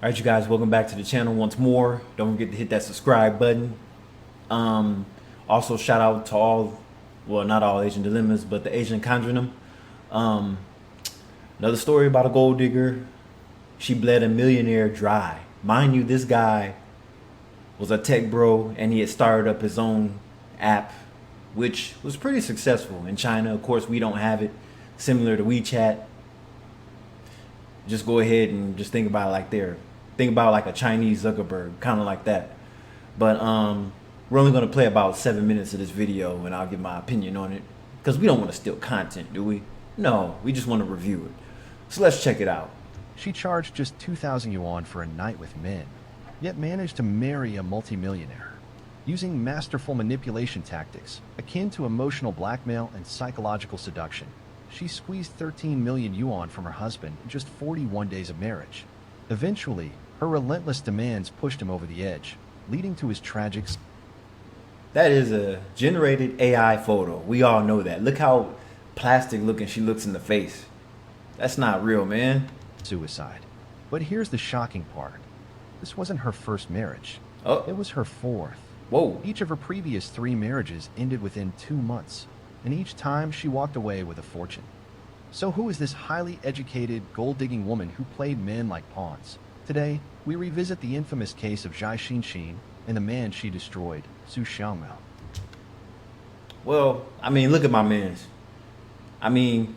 All right, you guys, welcome back to the channel once more. Don't forget to hit that subscribe button. Um, Also, shout out to all, well, not all Asian dilemmas, but the Asian conundrum. Um, Another story about a gold digger. She bled a millionaire dry. Mind you, this guy was a tech bro and he had started up his own app, which was pretty successful in China. Of course, we don't have it, similar to WeChat. Just go ahead and just think about it like there. Think about like a Chinese Zuckerberg, kind of like that. But we're only gonna play about 7 minutes of this video, and I'll give my opinion on it because we don't want to steal content, do we? No, we just want to review it. So let's check it out. She charged just 2,000 yuan for a night with men, yet managed to marry a multimillionaire. Using masterful manipulation tactics, akin to emotional blackmail and psychological seduction, she squeezed 13 million yuan from her husband in just 41 days of marriage. Eventually, her relentless demands pushed him over the edge, leading to his tragic That is a generated AI photo. We all know that. Look how plastic looking she looks in the face. That's not real, man. suicide. But here's the shocking part. This wasn't her first marriage. Oh, It was her fourth. whoa. Each of her previous 3 marriages ended within 2 months, and each time she walked away with a fortune. So who is this highly educated, gold-digging woman who played men like pawns? Today, we revisit the infamous case of Zhai Xinxin and the man she destroyed, Su Xiaomao. Well, I mean, look at my man's. I mean,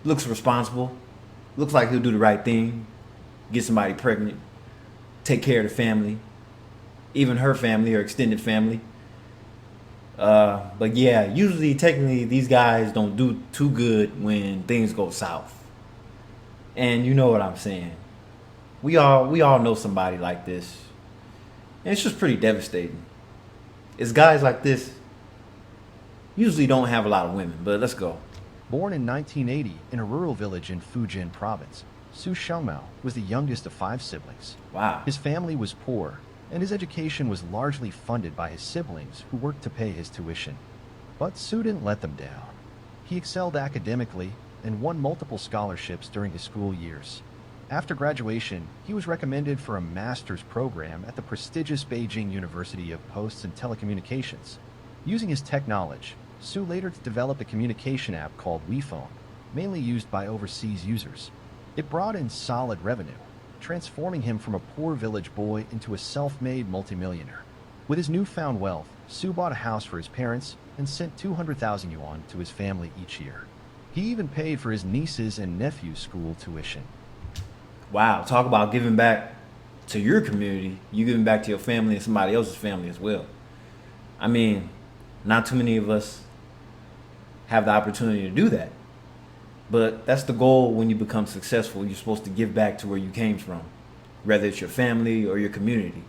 looks responsible. Looks like he'll do the right thing. Get somebody pregnant. Take care of the family. Even her family or extended family. But yeah, usually, technically, these guys don't do too good when things go south. And you know what I'm saying. We all know somebody like this. And it's just pretty devastating. It's guys like this usually don't have a lot of women, but let's go. Born in 1980 in a rural village in Fujian province, Su Xiaomao was the youngest of 5 siblings. Wow. His family was poor, and his education was largely funded by his siblings who worked to pay his tuition. But Su didn't let them down. He excelled academically and won multiple scholarships during his school years. After graduation, he was recommended for a master's program at the prestigious Beijing University of Posts and Telecommunications. Using his tech knowledge, Su later developed a communication app called WePhone, mainly used by overseas users. It brought in solid revenue, transforming him from a poor village boy into a self-made multimillionaire. With his newfound wealth, Su bought a house for his parents and sent 200,000 yuan to his family each year. He even paid for his nieces and nephews' school tuition. Wow. Talk about giving back to your community. You giving back to your family and somebody else's family as well. I mean, not too many of us have the opportunity to do that. But that's the goal when you become successful. You're supposed to give back to where you came from, whether it's your family or your community.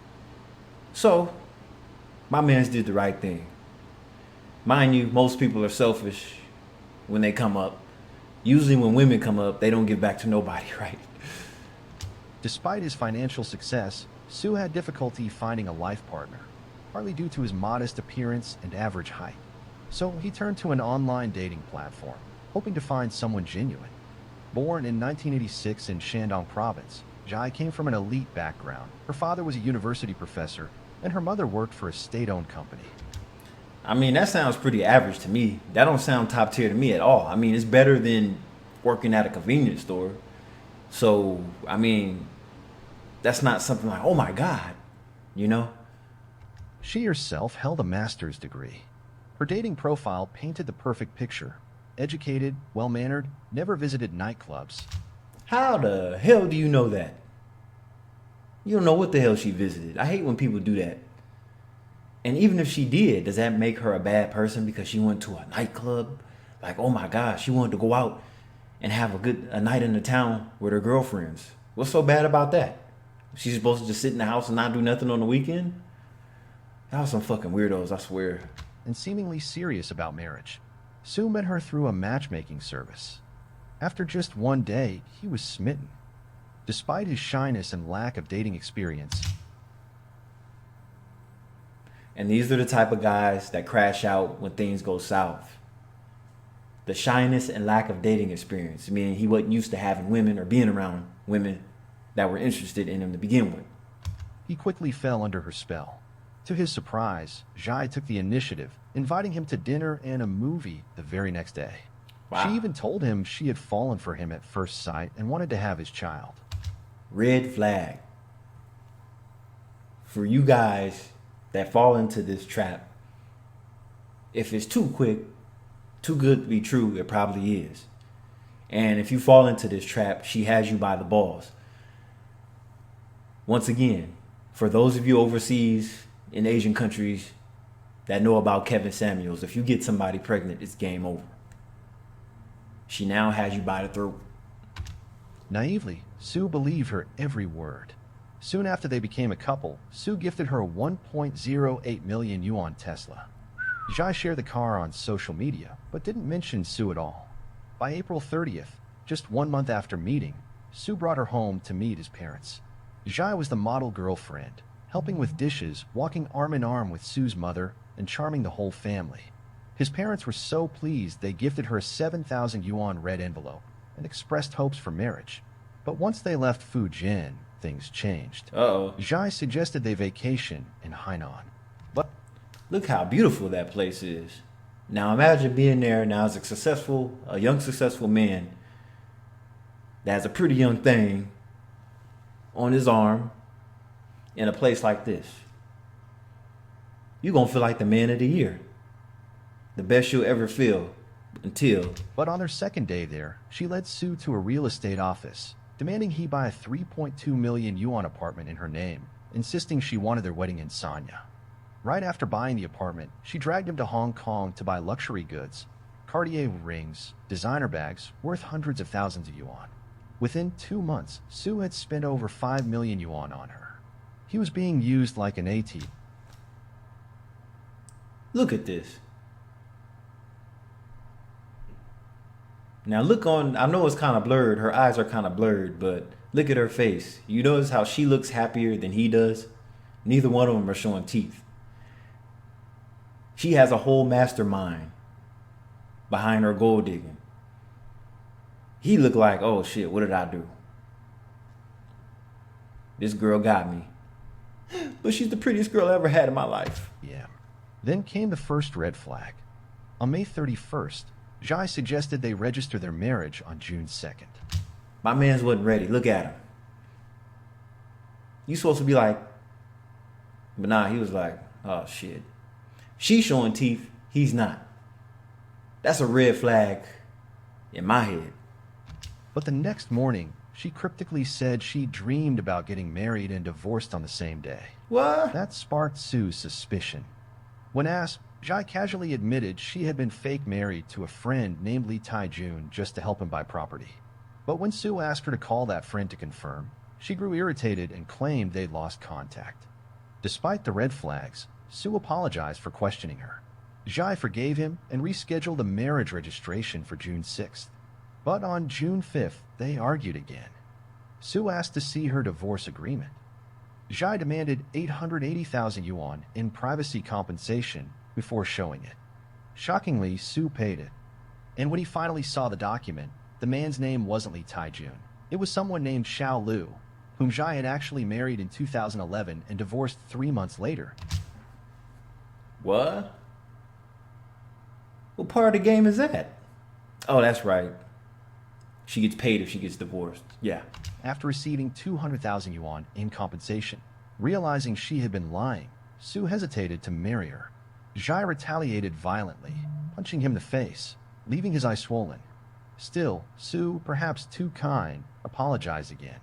So, my man's did the right thing. Mind you, most people are selfish when they come up. Usually when women come up, they don't give back to nobody, right? Despite his financial success, Su had difficulty finding a life partner, partly due to his modest appearance and average height. So he turned to an online dating platform, hoping to find someone genuine. Born in 1986 in Shandong province, Zhai came from an elite background. Her father was a university professor, and her mother worked for a state-owned company. I mean, that sounds pretty average to me. That don't sound top tier to me at all. I mean, it's better than working at a convenience store. So, I mean, that's not something like, oh my God, you know? She herself held a master's degree. Her dating profile painted the perfect picture. Educated, well-mannered, never visited nightclubs. How the hell do you know that? You don't know what the hell she visited. I hate when people do that. And even if she did, does that make her a bad person because she went to a nightclub? Like, oh my gosh, she wanted to go out and have a night in the town with her girlfriends. What's so bad about that? She's supposed to just sit in the house and not do nothing on the weekend? Y'all are some fucking weirdos, I swear. And seemingly serious about marriage. Su met her through a matchmaking service. After just 1 day, he was smitten. Despite his shyness and lack of dating experience, And these are the type of guys that crash out when things go south. The shyness and lack of dating experience, meaning he wasn't used to having women or being around women. that were interested in him to begin with. He quickly fell under her spell. To his surprise, Jai took the initiative, inviting him to dinner and a movie the very next day. Wow. She even told him she had fallen for him at first sight and wanted to have his child. Red flag. For you guys that fall into this trap, if it's too quick, too good to be true, it probably is. And if you fall into this trap, she has you by the balls. Once again, for those of you overseas in Asian countries that know about Kevin Samuels, if you get somebody pregnant, it's game over. She now has you by the throat. Naively, Sue believed her every word. Soon after they became a couple, Sue gifted her a 1.08 million yuan Tesla. Jai shared the car on social media, but didn't mention Sue at all. By April 30th, just 1 month after meeting, Sue brought her home to meet his parents. Jai was the model girlfriend, helping with dishes, walking arm in arm with Sue's mother, and charming the whole family. His parents were so pleased they gifted her a 7,000 yuan red envelope and expressed hopes for marriage. But once they left Fujian, things changed. Uh-oh. Jai suggested they vacation in Hainan. But Look how beautiful that place is. Now imagine being there now as a young successful man that has a pretty young thing on his arm in a place like this. You're going to feel like the man of the year. The best you'll ever feel until... But on their second day there, she led Sue to a real estate office, demanding he buy a 3.2 million yuan apartment in her name, insisting she wanted their wedding in Sanya. Right after buying the apartment, she dragged him to Hong Kong to buy luxury goods, Cartier rings, designer bags worth hundreds of thousands of yuan. Within 2 months, Sue had spent over 5 million yuan on her. He was being used like an ATM. Look at this. Now look on, I know it's kind of blurred. Her eyes are kind of blurred, but look at her face. You notice how she looks happier than he does? Neither one of them are showing teeth. She has a whole mastermind behind her gold digging. He looked like, oh shit, what did I do? This girl got me. But she's the prettiest girl I ever had in my life. Yeah. Then came the first red flag. On May 31st, Jai suggested they register their marriage on June 2nd. My man's wasn't ready. Look at him. You supposed to be like, but nah, he was like, oh shit. She's showing teeth, he's not. That's a red flag in my head. But the next morning, she cryptically said she dreamed about getting married and divorced on the same day. What? That sparked Sue's suspicion. When asked, Jai casually admitted she had been fake married to a friend named Li Taijun just to help him buy property. But when Sue asked her to call that friend to confirm, she grew irritated and claimed they'd lost contact. Despite the red flags, Sue apologized for questioning her. Jai forgave him and rescheduled the marriage registration for June 6th. But on June 5th, they argued again. Sue asked to see her divorce agreement. Jai demanded 880,000 yuan in privacy compensation before showing it. Shockingly, Sue paid it. And when he finally saw the document, the man's name wasn't Li Taijun. It was someone named Xiao Lu, whom Jai had actually married in 2011 and divorced 3 months later. What? What part of the game is that? Oh, that's right. She gets paid if she gets divorced. Yeah. After receiving 200,000 yuan in compensation, realizing she had been lying, Sue hesitated to marry her. Jai retaliated violently, punching him in the face, leaving his eye swollen. Still, Sue, perhaps too kind, apologized again.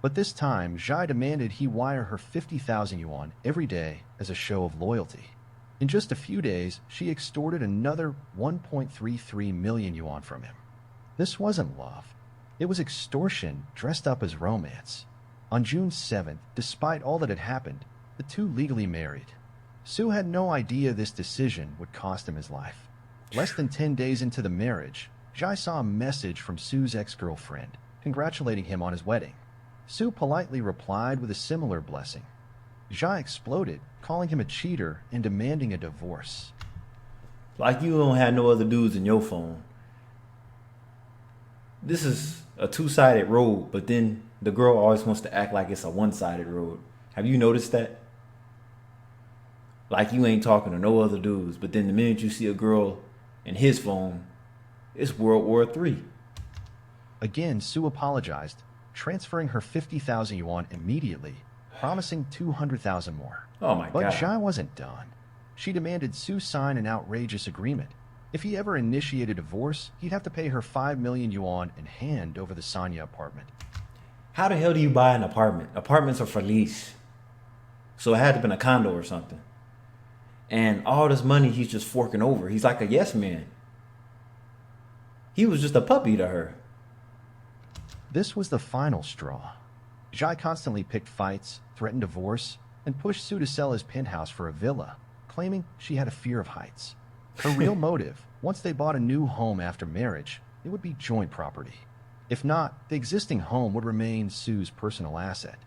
But this time, Jai demanded he wire her 50,000 yuan every day as a show of loyalty. In just a few days, she extorted another 1.33 million yuan from him. This wasn't love. It was extortion dressed up as romance. On June 7th, despite all that had happened, the two legally married. Sue had no idea this decision would cost him his life. Less than 10 days into the marriage, Jai saw a message from Sue's ex-girlfriend, congratulating him on his wedding. Sue politely replied with a similar blessing. Jai exploded, calling him a cheater and demanding a divorce. Like you don't have no other dudes in your phone. This is a two-sided road, but then the girl always wants to act like it's a one-sided road. Have you noticed that? Like you ain't talking to no other dudes, but then the minute you see a girl in his phone, it's World War III. Again, Sue apologized, transferring her 50,000 yuan immediately, promising 200,000 more. Oh my But God. Zhai wasn't done. She demanded Sue sign an outrageous agreement. If he ever initiated divorce, he'd have to pay her 5 million yuan and hand over the Sanya apartment. How the hell do you buy an apartment? Apartments are for lease. So it had to have been a condo or something. And all this money he's just forking over. He's like a yes man. He was just a puppy to her. This was the final straw. Zhai constantly picked fights, threatened divorce, and pushed Sue to sell his penthouse for a villa, claiming she had a fear of heights. Her real motive, once they bought a new home after marriage, it would be joint property. If not, the existing home would remain Sue's personal asset.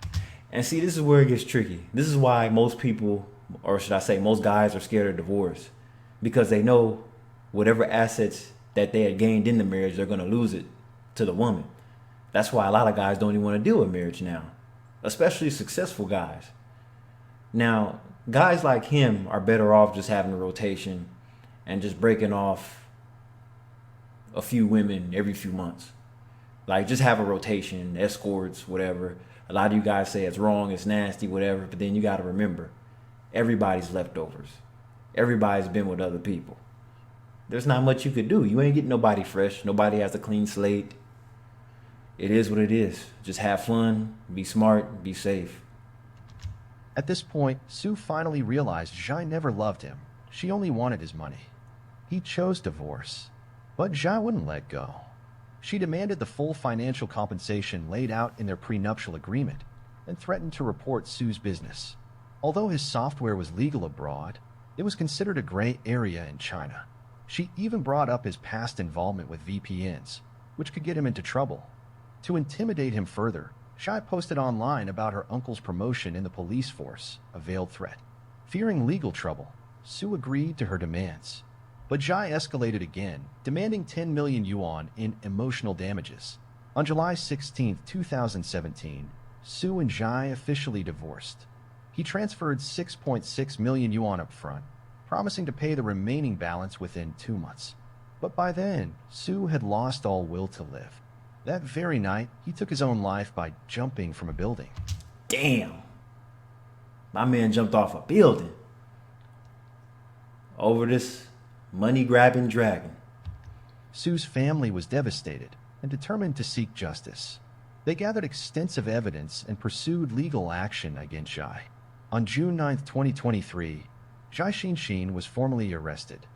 And see, this is where it gets tricky. This is why most people, or should I say most guys, are scared of divorce. Because they know whatever assets that they had gained in the marriage, they're going to lose it to the woman. That's why a lot of guys don't even want to deal with marriage now, especially successful guys. Now, guys like him are better off just having a rotation and just breaking off a few women every few months. Like, just have a rotation, escorts, whatever. A lot of you guys say it's wrong, it's nasty, whatever, but then you got to remember, everybody's leftovers. Everybody's been with other people. There's not much you could do. You ain't getting nobody fresh. Nobody has a clean slate. It is what it is. Just have fun, be smart, be safe. At this point, Sue finally realized Zhai never loved him. She only wanted his money. He chose divorce, but Zhai wouldn't let go. She demanded the full financial compensation laid out in their prenuptial agreement and threatened to report Sue's business. Although his software was legal abroad, it was considered a gray area in China. She even brought up his past involvement with VPNs, which could get him into trouble. To intimidate him further, Zhai posted online about her uncle's promotion in the police force, a veiled threat. Fearing legal trouble, Sue agreed to her demands. But Zhai escalated again, demanding 10 million yuan in emotional damages. On July 16, 2017, Sue and Zhai officially divorced. He transferred 6.6 million yuan up front, promising to pay the remaining balance within 2 months. But by then, Sue had lost all will to live. That very night, he took his own life by jumping from a building. Damn. My man jumped off a building over this money-grabbing dragon. Sue's family was devastated and determined to seek justice. They gathered extensive evidence and pursued legal action against Zhai. On June 9, 2023, Zhai Xinxin was formally arrested.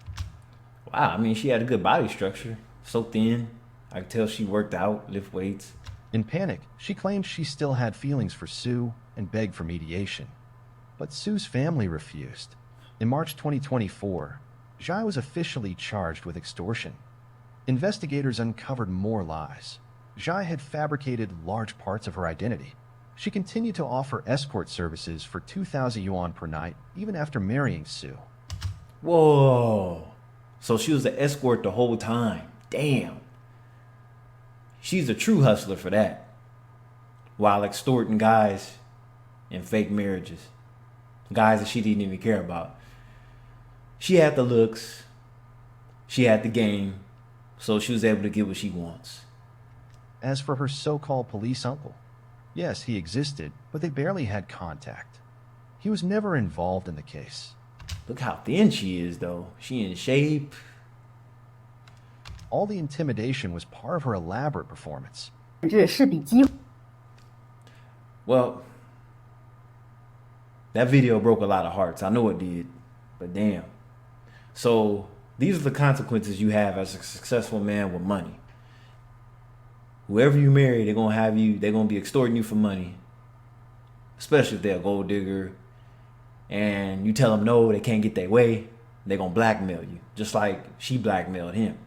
Wow, I mean, she had a good body structure. So thin. I could tell she worked out, lift weights. In panic, she claimed she still had feelings for Sue and begged for mediation. But Sue's family refused. In March 2024, Zhai was officially charged with extortion. Investigators uncovered more lies. Zhai had fabricated large parts of her identity. She continued to offer escort services for 2,000 yuan per night, even after marrying Sue. Whoa. So she was an escort the whole time. Damn. She's a true hustler for that. While extorting guys in fake marriages. Guys that she didn't even care about. She had the looks. She had the game. So she was able to get what she wants. As for her so-called police uncle, yes, he existed, but they barely had contact. He was never involved in the case. Look how thin she is, though. She in shape. All the intimidation was part of her elaborate performance. Well, that video broke a lot of hearts. I know it did. But damn. So these are the consequences you have as a successful man with money. Whoever you marry, they're gonna be extorting you for money. Especially if they're a gold digger. And you tell them no, they can't get their way, they're gonna blackmail you. Just like she blackmailed him.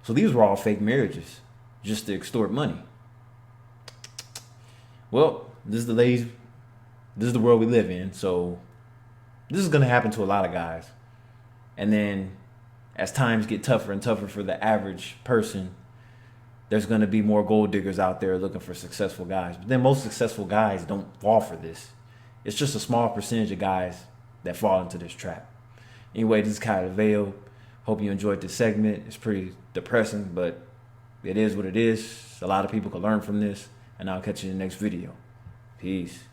So these were all fake marriages, just to extort money. Well, this is the world we live in, so this is gonna happen to a lot of guys. And then as times get tougher and tougher for the average person, there's going to be more gold diggers out there looking for successful guys. But then most successful guys don't fall for this. It's just a small percentage of guys that fall into this trap. Anyway, this is Kyle Veil. Hope you enjoyed this segment. It's pretty depressing, but it is what it is. A lot of people can learn from this, and I'll catch you in the next video. Peace.